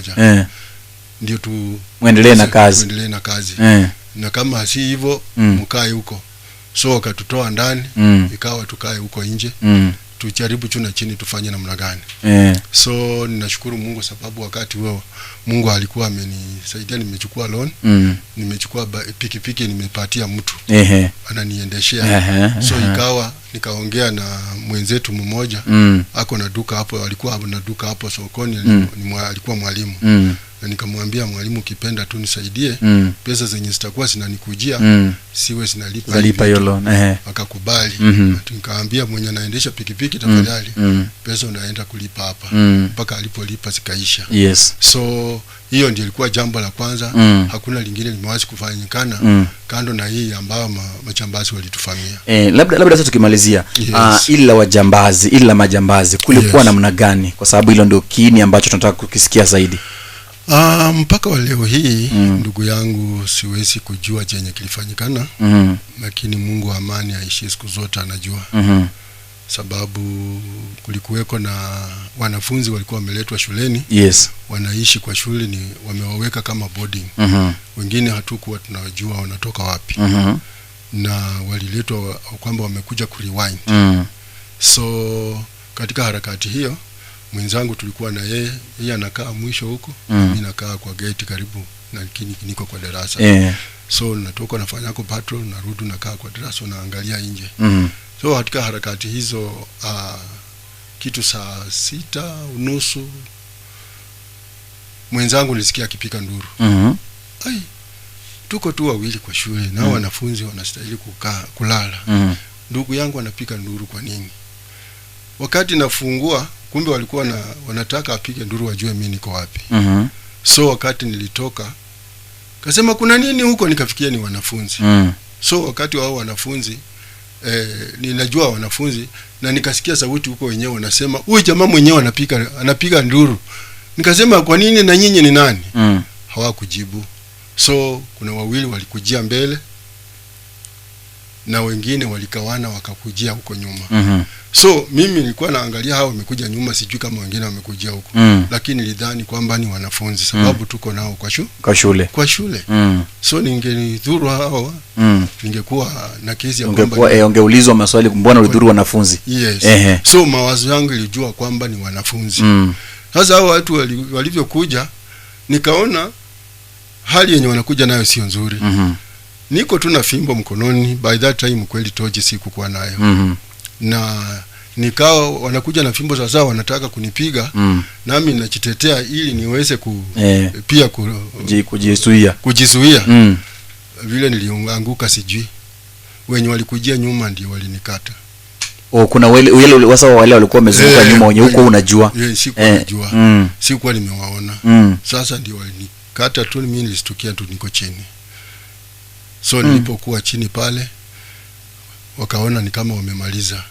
moja. Ndio tu muendelee na kazi. Na kama si hivyo mkae huko. So wakatutoa ndani, ikawa tukae huko nje. Tujaribu chuna chini tufanye namna gani. So ninashukuru Mungu sababu wakati huo Mungu alikuwa amenisaidia, nimechukua loan, nimechukua pikipiki nimepatia mtu. Ananiendeshea. So ikawa nikaongea na mwenzetu mmoja, ako na duka hapo, alikuwa na duka hapo sokoni, alikuwa mwalimu. Na nikamwambia mwalimu, ukipenda tu nisaidie, pesa zenye zitakuwa zinanikujia siwe zinalipa hiyo loan. Akakubali. Nikamwambia mwenye anaendesha pikipiki, tafadhali pesa unaenda kulipa hapa. Mpaka alipolipa zikaisha. So hiyo ndio ilikuwa jambo la kwanza. Hakuna lingine limewahi kufanyikana kando na hii ambao majambazi walitufamia. Labda sasa tukimalizia, ila majambazi kulikuwa namna gani? Kwa sababu hilo ndio kiini ambacho tunataka kukisikia zaidi. Mpaka wa leo hii ndugu yangu siwezi kujua chenye kilifanyikana. Lakini Mungu wa amani aishi siku zote anajua. Sababu kulikuweko na wanafunzi walikuwa wameletwa shuleni. Wanaishi kwa shule, ni wamewaweka kama boarding. Wengine hatukuwa tunajua wanatoka wapi. Na waliletwa kwamba wamekuja kurewind. So katika harakati hiyo mwenzangu tulikuwa na yeye anakaa mwisho huko, mimi nakaa kwa gate karibu na niko kwa darasa. So natoka nafanya kwa patrol, narudi nakaa kwa darasa naangalia nje. So katika harakati hizo kitu saa 6:30 mwenzangu nilisikia akipika nduru. Tuko tu wawili kwa shule na wanafunzi wanastahili kulala. Ndugu yangu anapika nduru kwa nini? Wakati nafungua, kumbe walikuwa wanataka apige nduru wajue mimi niko wapi. So wakati nilitoka, kasema kuna nini huko, nikafikia ni wanafunzi. So wakati wao wanafunzi ninajua wanafunzi, na nikasikia sauti huko wenyewe wanasema huyu jamaa mwenyewe anapiga nduru. Nikasema kwa nini na nyinyi ni nani? Hawakujibu. So kuna wawili walikujia mbele na wengine walikawana wakakujia huko nyuma. So mimi nilikuwa naangalia hao wamekuja nyuma, sijui kama wengine wamekujia huko. Lakini nilidhani kwamba ni wanafunzi sababu tuko nao kwa shule. So ningenidhuru hao, ningekuwa na kesi ya kwamba ungeulizwa maswali, mbona ulidhuru wanafunzi? So mawazo yangu ilijua kwamba ni wanafunzi. Sasa hao watu walivyokuja, nikaona hali yenye wanakuja nayo sio nzuri. Niko tu na fimbo mkononi, by that time kweli toji sikuwa nayo. Na nikao wanakuja na fimbo sasa wanataka kunipiga, nami ninajitetea ili niweze pia kujizuia. Vile nilianguka sijui wenye walikujia nyuma ndio walinikata. Kuna wale walikuwa wamezunguka nyuma wenye huko unajua. Sikuwa nimewaona. Sasa ndio walinikata tu, mimi nilistukia tu niko chini. So nilipokuwa chini pale wakaona ni kama wamemaliza.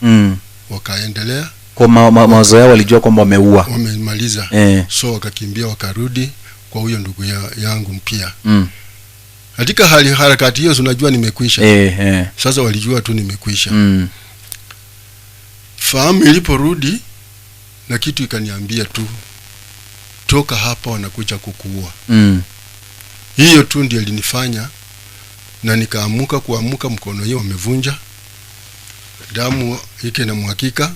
Wakaendelea. Kwa mawazo yao walijua kwamba wamemaliza. So wakakimbia wakarudi kwa huyo ndugu yangu mpia. Katika harakati hiyo unajua nimekwisha. Sasa walijua tu nimekwisha. Fahamu iliporudi na kitu ikaniambia tu, toka hapa wanakuja kukuua. Hiyo tu ndio ilinifanya na kuamuka mkono hiyo wamevunja. Damu ike na mwakika.